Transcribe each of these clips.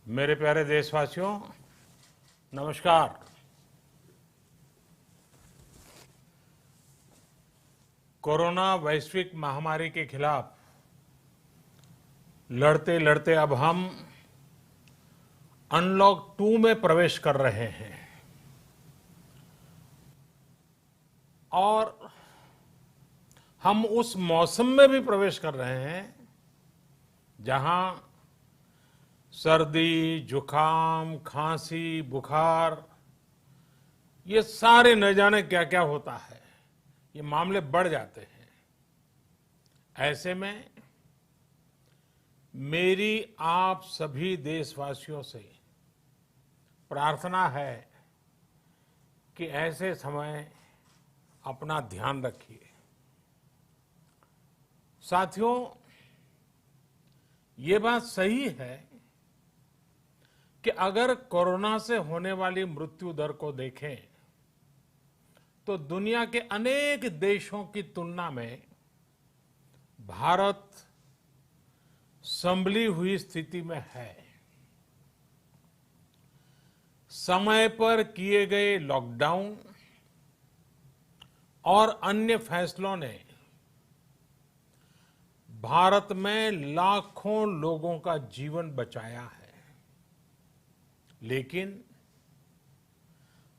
मेरे प्यारे देशवासियों, नमस्कार। कोरोना वैश्विक महामारी के खिलाफ लड़ते लड़ते अब हम अनलॉक 2 में प्रवेश कर रहे हैं और हम उस मौसम में भी प्रवेश कर रहे हैं जहां सर्दी, जुकाम, खांसी, बुखार ये सारे न जाने क्या क्या होता है, ये मामले बढ़ जाते हैं। ऐसे में मेरी आप सभी देशवासियों से प्रार्थना है कि ऐसे समय अपना ध्यान रखिए। साथियों, ये बात सही है कि अगर कोरोना से होने वाली मृत्यु दर को देखें तो दुनिया के अनेक देशों की तुलना में भारत संभली हुई स्थिति में है। समय पर किए गए लॉकडाउन और अन्य फैसलों ने भारत में लाखों लोगों का जीवन बचाया है, लेकिन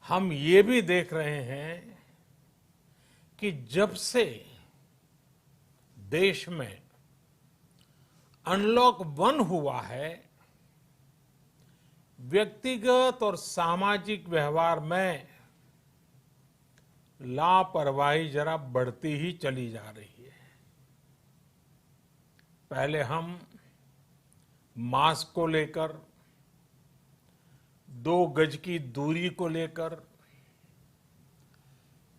हम ये भी देख रहे हैं कि जब से देश में अनलॉक 1 हुआ है, व्यक्तिगत और सामाजिक व्यवहार में लापरवाही जरा बढ़ती ही चली जा रही है। पहले हम मास्क को लेकर, 2 गज की दूरी को लेकर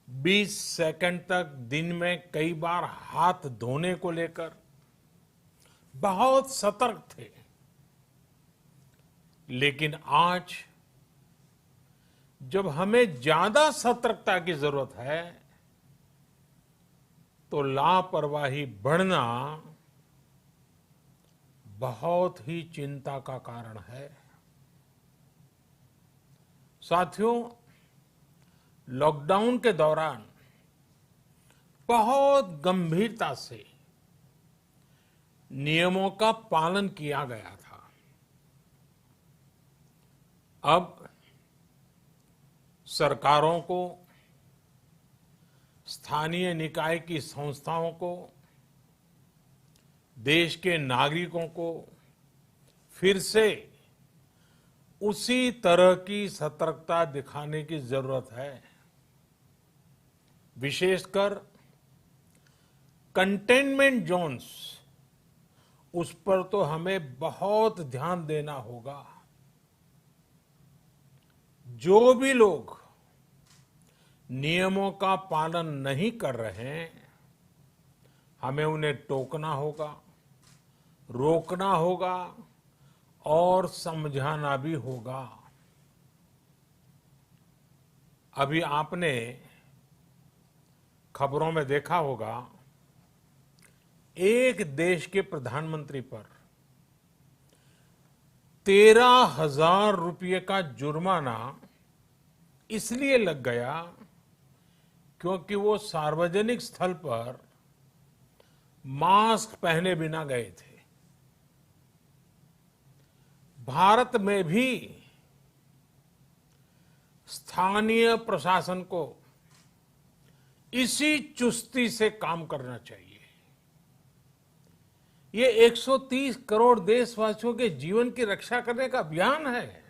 20 सेकंड तक दिन में कई बार हाथ धोने को लेकर बहुत सतर्क थे, लेकिन आज जब हमें ज्यादा सतर्कता की जरूरत है तो लापरवाही बढ़ना बहुत ही चिंता का कारण है। साथियों, लॉकडाउन के दौरान बहुत गंभीरता से नियमों का पालन किया गया था। अब सरकारों को, स्थानीय निकाय की संस्थाओं को, देश के नागरिकों को फिर से उसी तरह की सतर्कता दिखाने की जरूरत है। विशेषकर कंटेनमेंट जोन्स, उस पर तो हमें बहुत ध्यान देना होगा। जो भी लोग नियमों का पालन नहीं कर रहे हैं, हमें उन्हें टोकना होगा, रोकना होगा और समझाना भी होगा। अभी आपने खबरों में देखा होगा, एक देश के प्रधानमंत्री पर 13,000 रुपये का जुर्माना इसलिए लग गया क्योंकि वो सार्वजनिक स्थल पर मास्क पहने बिना गए थे। भारत में भी स्थानीय प्रशासन को इसी चुस्ती से काम करना चाहिए। ये 130 करोड़ देशवासियों के जीवन की रक्षा करने का अभियान है।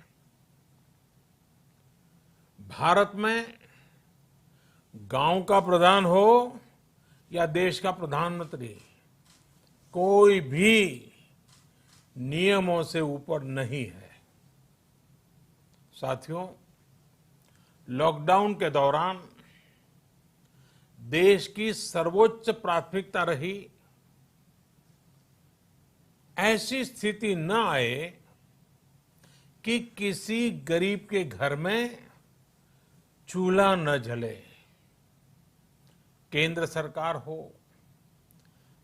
भारत में गांव का प्रधान हो या देश का प्रधानमंत्री, कोई भी नियमों से ऊपर नहीं है। साथियों, लॉकडाउन के दौरान देश की सर्वोच्च प्राथमिकता रही ऐसी स्थिति न आए कि किसी गरीब के घर में चूल्हा न जले। केंद्र सरकार हो,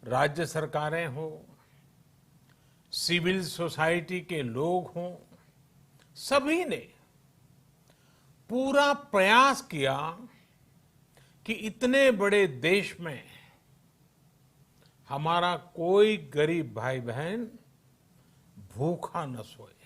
राज्य सरकारें हो, सिविल सोसाइटी के लोग हों, सभी ने पूरा प्रयास किया कि इतने बड़े देश में हमारा कोई गरीब भाई बहन भूखा न सोए।